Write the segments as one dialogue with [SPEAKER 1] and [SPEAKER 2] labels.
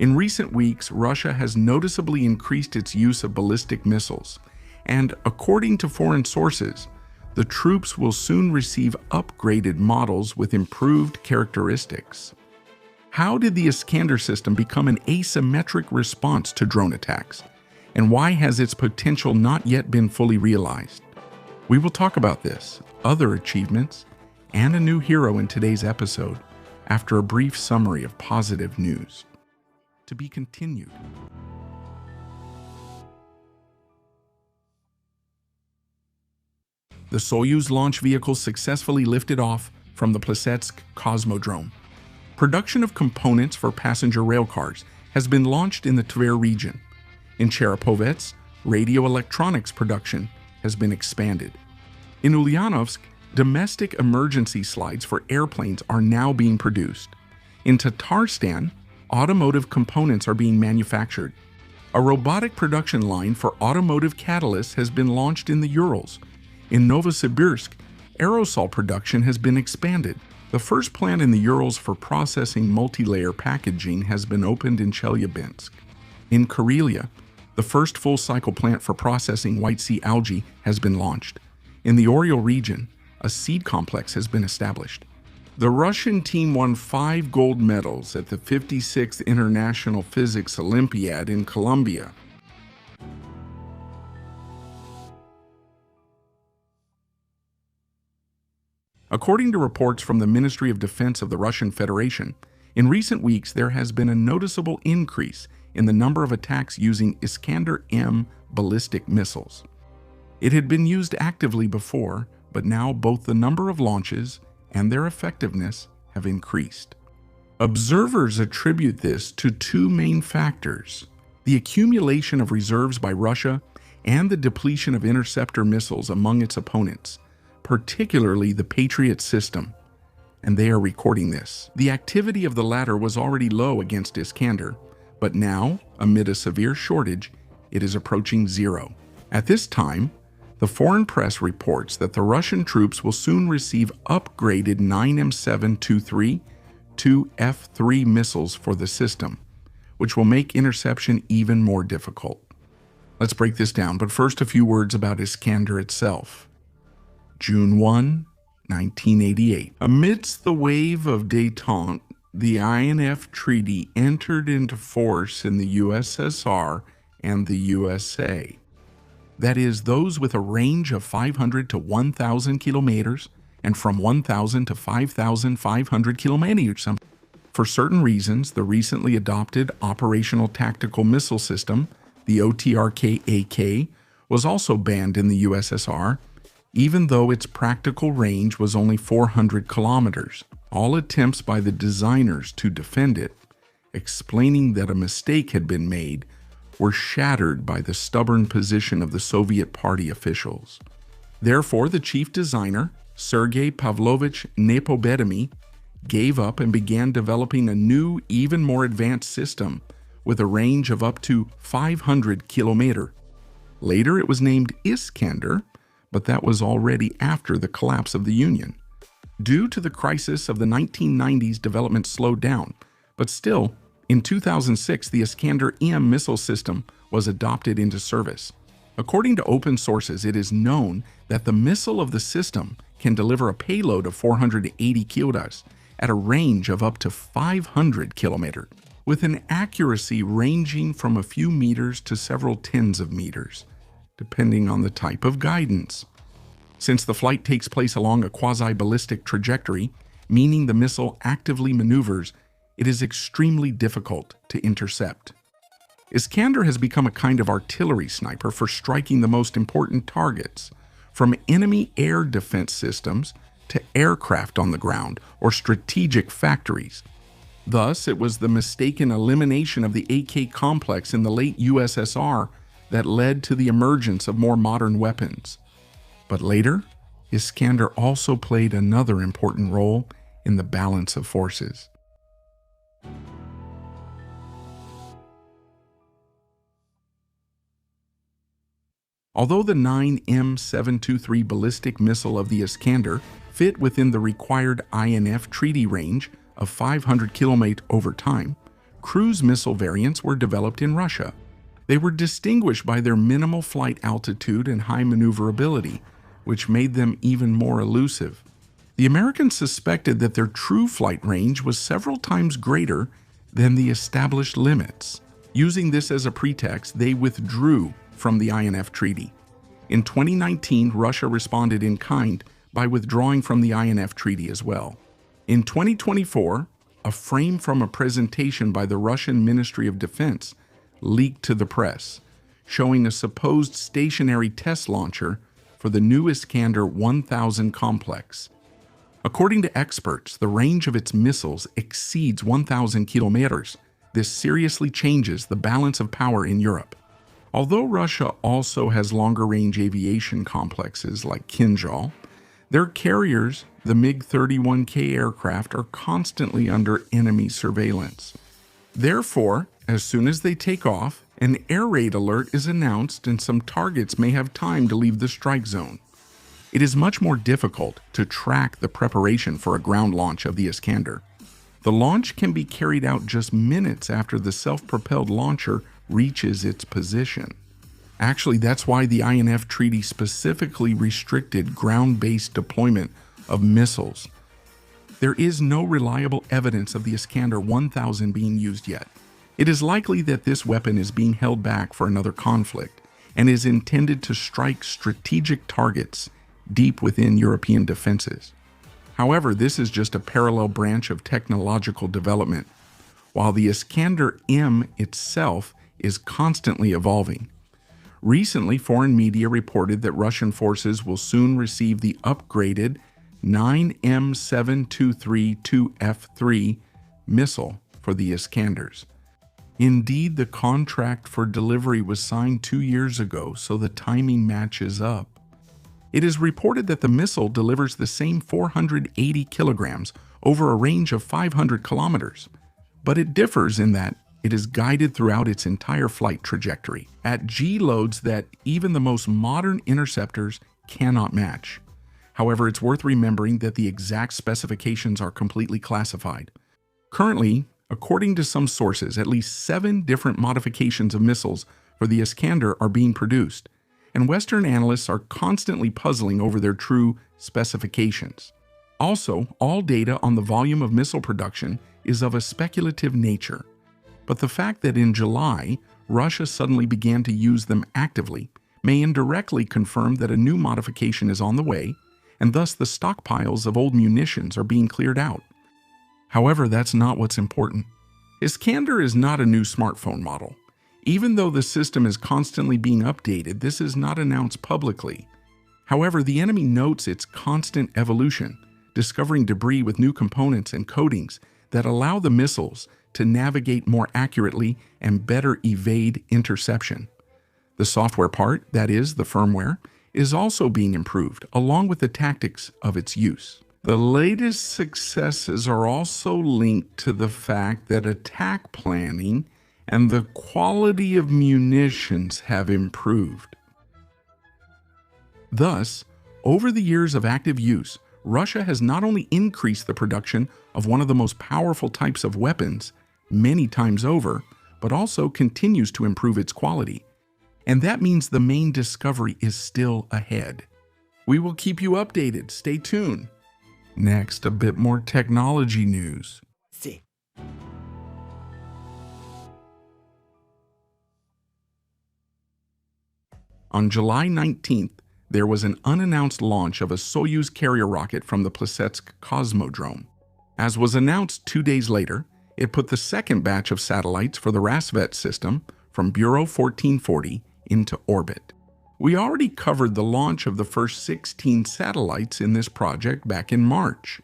[SPEAKER 1] In recent weeks, Russia has noticeably increased its use of ballistic missiles, and according to foreign sources, the troops will soon receive upgraded models with improved characteristics. How did the Iskander system become an asymmetric response to drone attacks? And why has its potential not yet been fully realized? We will talk about this, other achievements, and a new hero in today's episode after a brief summary of positive news. To be continued. The Soyuz launch vehicle successfully lifted off from the Plesetsk Cosmodrome. Production of components for passenger railcars has been launched in the Tver region. In Cherepovets, radio electronics production has been expanded. In Ulyanovsk, domestic emergency slides for airplanes are now being produced. In Tatarstan, automotive components are being manufactured. A robotic production line for automotive catalysts has been launched in the Urals. In Novosibirsk, aerosol production has been expanded. The first plant in the Urals for processing multi-layer packaging has been opened in Chelyabinsk. In Karelia, the first full-cycle plant for processing White Sea algae has been launched. In the Oriol region, a seed complex has been established. The Russian team won 5 gold medals at the 56th International Physics Olympiad in Colombia. According to reports from the Ministry of Defense of the Russian Federation, in recent weeks there has been a noticeable increase in the number of attacks using Iskander-M ballistic missiles. It had been used actively before, but now both the number of launches and their effectiveness have increased. Observers attribute this to 2 main factors: the accumulation of reserves by Russia and the depletion of interceptor missiles among its opponents, particularly the Patriot system, and they are recording this. The activity of the latter was already low against Iskander, but now, amid a severe shortage, it is approaching 0. At this time, the foreign press reports that the Russian troops will soon receive upgraded 9M723 2F3 missiles for the system, which will make interception even more difficult. Let's break this down, but first a few words about Iskander itself. June 1, 1988. Amidst the wave of détente, the INF Treaty entered into force in the USSR and the USA. That is, those with a range of 500 to 1,000 kilometers and from 1,000 to 5,500 kilometers. For certain reasons, the recently adopted Operational Tactical Missile System, the OTRK-AK, was also banned in the USSR, even though its practical range was only 400 kilometers. All attempts by the designers to defend it, explaining that a mistake had been made, were shattered by the stubborn position of the Soviet Party officials. Therefore, the chief designer, Sergei Pavlovich Nepobedomy, gave up and began developing a new, even more advanced system with a range of up to 500 kilometers. Later, it was named Iskander, but that was already after the collapse of the Union. Due to the crisis of the 1990s, development slowed down, but still, in 2006, the Iskander-M missile system was adopted into service. According to open sources, it is known that the missile of the system can deliver a payload of 480 kilometers at a range of up to 500 kilometers, with an accuracy ranging from a few meters to several tens of meters, depending on the type of guidance. Since the flight takes place along a quasi-ballistic trajectory, meaning the missile actively maneuvers, it is extremely difficult to intercept. Iskander has become a kind of artillery sniper for striking the most important targets, from enemy air defense systems to aircraft on the ground or strategic factories. Thus, it was the mistaken elimination of the AK complex in the late USSR that led to the emergence of more modern weapons. But later, Iskander also played another important role in the balance of forces. Although the 9M723 ballistic missile of the Iskander fit within the required INF treaty range of 500 km over time, Cruise missile variants were developed in Russia. They were distinguished by their minimal flight altitude and high maneuverability, which made them even more elusive. The Americans suspected that their true flight range was several times greater than the established limits. Using this as a pretext, they withdrew from the INF Treaty. In 2019, Russia responded in kind by withdrawing from the INF Treaty as well. In 2024, a frame from a presentation by the Russian Ministry of Defense leaked to the press, showing a supposed stationary test launcher for the new Iskander-1000 complex. According to experts, the range of its missiles exceeds 1,000 kilometers. This seriously changes the balance of power in Europe. Although Russia also has longer-range aviation complexes like Kinzhal, their carriers, the MiG-31K aircraft, are constantly under enemy surveillance. Therefore, as soon as they take off, an air raid alert is announced and some targets may have time to leave the strike zone. It is much more difficult to track the preparation for a ground launch of the Iskander. The launch can be carried out just minutes after the self-propelled launcher reaches its position. Actually, that's why the INF Treaty specifically restricted ground-based deployment of missiles. There is no reliable evidence of the Iskander-1000 being used yet. It is likely that this weapon is being held back for another conflict and is intended to strike strategic targets deep within European defenses. However, this is just a parallel branch of technological development, while the Iskander-M itself is constantly evolving. Recently, foreign media reported that Russian forces will soon receive the upgraded 9M7232F3 missile for the Iskanders. Indeed, the contract for delivery was signed 2 years ago, so the timing matches up. It is reported that the missile delivers the same 480 kilograms over a range of 500 kilometers, but it differs in that it is guided throughout its entire flight trajectory at G loads that even the most modern interceptors cannot match. However, it's worth remembering that the exact specifications are completely classified. Currently, according to some sources, at least 7 different modifications of missiles for the Iskander are being produced, and Western analysts are constantly puzzling over their true specifications. Also, all data on the volume of missile production is of a speculative nature, but the fact that in July, Russia suddenly began to use them actively may indirectly confirm that a new modification is on the way, and thus the stockpiles of old munitions are being cleared out. However, that's not what's important. Iskander is not a new smartphone model. Even though the system is constantly being updated, this is not announced publicly. However, the enemy notes its constant evolution, discovering debris with new components and coatings that allow the missiles to navigate more accurately and better evade interception. The software part, that is, the firmware, is also being improved, along with the tactics of its use. The latest successes are also linked to the fact that attack planning and the quality of munitions have improved. Thus, over the years of active use, Russia has not only increased the production of one of the most powerful types of weapons many times over, but also continues to improve its quality. And that means the main discovery is still ahead. We will keep you updated. Stay tuned. Next, a bit more technology news.
[SPEAKER 2] Sí.
[SPEAKER 1] On July 19th, there was an unannounced launch of a Soyuz carrier rocket from the Plesetsk Cosmodrome. As was announced 2 days later, it put the second batch of satellites for the Rassvet system from Bureau 1440 into orbit. We already covered the launch of the first 16 satellites in this project back in March,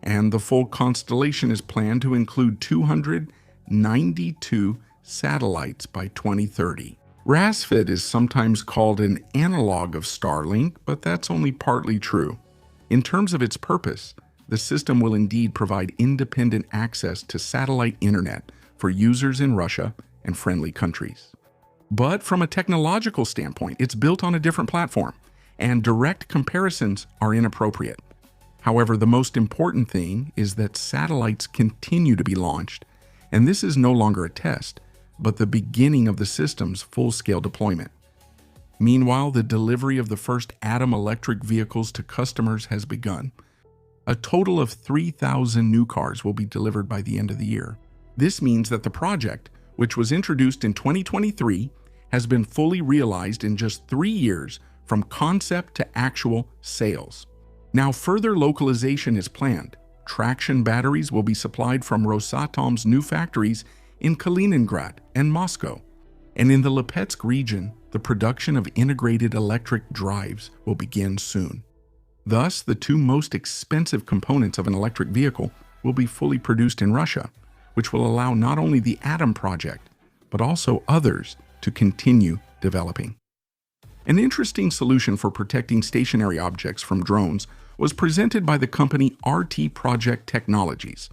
[SPEAKER 1] and the full constellation is planned to include 292 satellites by 2030. Rassvet is sometimes called an analog of Starlink, but that's only partly true. In terms of its purpose, the system will indeed provide independent access to satellite internet for users in Russia and friendly countries. But from a technological standpoint, it's built on a different platform, and direct comparisons are inappropriate. However, the most important thing is that satellites continue to be launched, And this is no longer a test, but the beginning of the system's full-scale deployment. Meanwhile, the delivery of the first Atom electric vehicles to customers has begun. A total of 3,000 new cars will be delivered by the end of the year. This means that the project, which was introduced in 2023, has been fully realized in just 3 years from concept to actual sales. Now, further localization is planned. Traction batteries will be supplied from Rosatom's new factories in Kaliningrad and Moscow. And in the Lipetsk region, the production of integrated electric drives will begin soon. Thus, the two most expensive components of an electric vehicle will be fully produced in Russia, which will allow not only the Atom project, but also others to continue developing. An interesting solution for protecting stationary objects from drones was presented by the company RT Project Technologies.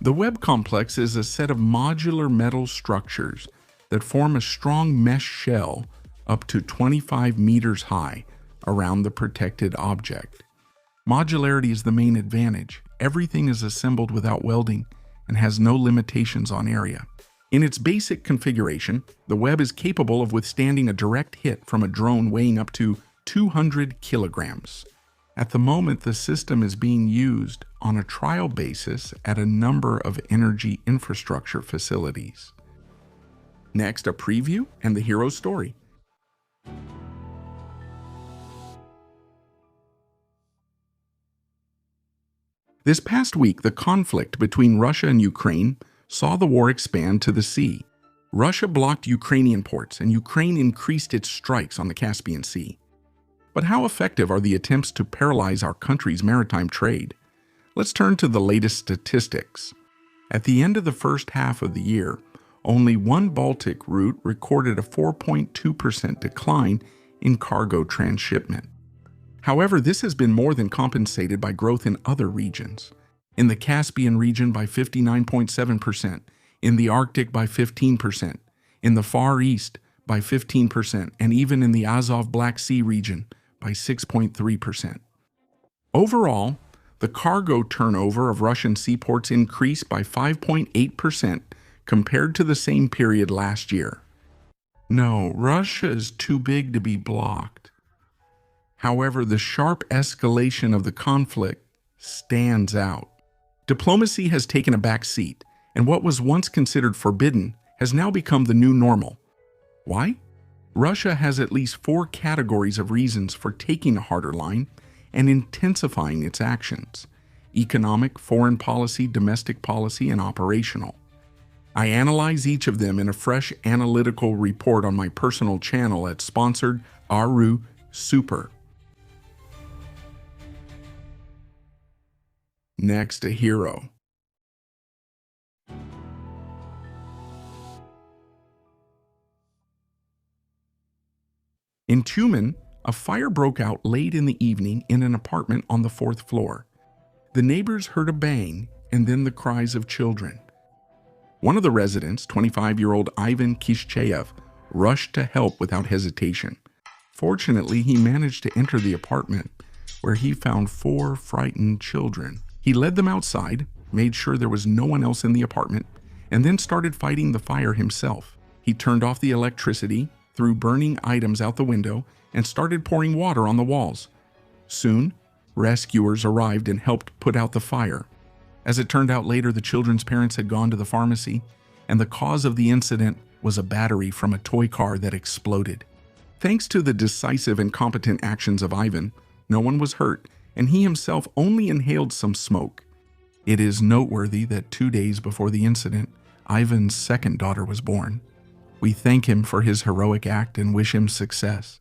[SPEAKER 1] The web complex is a set of modular metal structures that form a strong mesh shell up to 25 meters high around the protected object. Modularity is the main advantage. Everything is assembled without welding and has no limitations on area. In its basic configuration, the web is capable of withstanding a direct hit from a drone weighing up to 200 kilograms. At the moment, the system is being used on a trial basis at a number of energy infrastructure facilities. Next, a preview and the hero's story. This past week, the conflict between Russia and Ukraine saw the war expand to the sea. Russia blocked Ukrainian ports, and Ukraine increased its strikes on the Caspian Sea. But how effective are the attempts to paralyze our country's maritime trade? Let's turn to the latest statistics. At the end of the first half of the year, only one Baltic route recorded a 4.2% decline in cargo transshipment. However, this has been more than compensated by growth in other regions. In the Caspian region by 59.7%, in the Arctic by 15%, in the Far East by 15%, and even in the Azov Black Sea region by 6.3%. Overall, the cargo turnover of Russian seaports increased by 5.8% compared to the same period last year. No, Russia is too big to be blocked. However, the sharp escalation of the conflict stands out. Diplomacy has taken a back seat, and what was once considered forbidden has now become the new normal. Why? Russia has at least 4 categories of reasons for taking a harder line and intensifying its actions: economic, foreign policy, domestic policy, and operational. I analyze each of them in a fresh analytical report on my personal channel at sponsored Aru Super. Next, a hero. In Tumen, a fire broke out late in the evening in an apartment on the 4th floor. The neighbors heard a bang and then the cries of children. One of the residents, 25-year-old Ivan Kishcheyev, rushed to help without hesitation. Fortunately, he managed to enter the apartment, where he found 4 frightened children. He led them outside, made sure there was no one else in the apartment, and then started fighting the fire himself. He turned off the electricity, threw burning items out the window, and started pouring water on the walls. Soon, rescuers arrived and helped put out the fire. As it turned out later, the children's parents had gone to the pharmacy, and the cause of the incident was a battery from a toy car that exploded. Thanks to the decisive and competent actions of Ivan, no one was hurt, and he himself only inhaled some smoke. It is noteworthy that 2 days before the incident, Ivan's second daughter was born. We thank him for his heroic act and wish him success.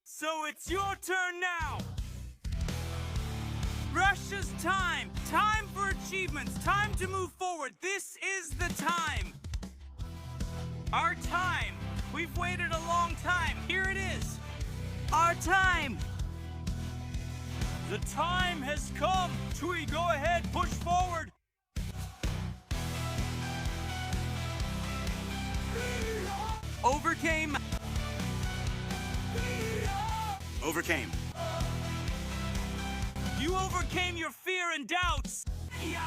[SPEAKER 2] So it's your turn now! Russia's time! Time for achievements! Time to move forward! This is the time! Our time! We've waited a long time! Here it is! Our time! The time has come! Tui, go ahead, push forward! Overcame! You overcame your fear and doubts. Yeah.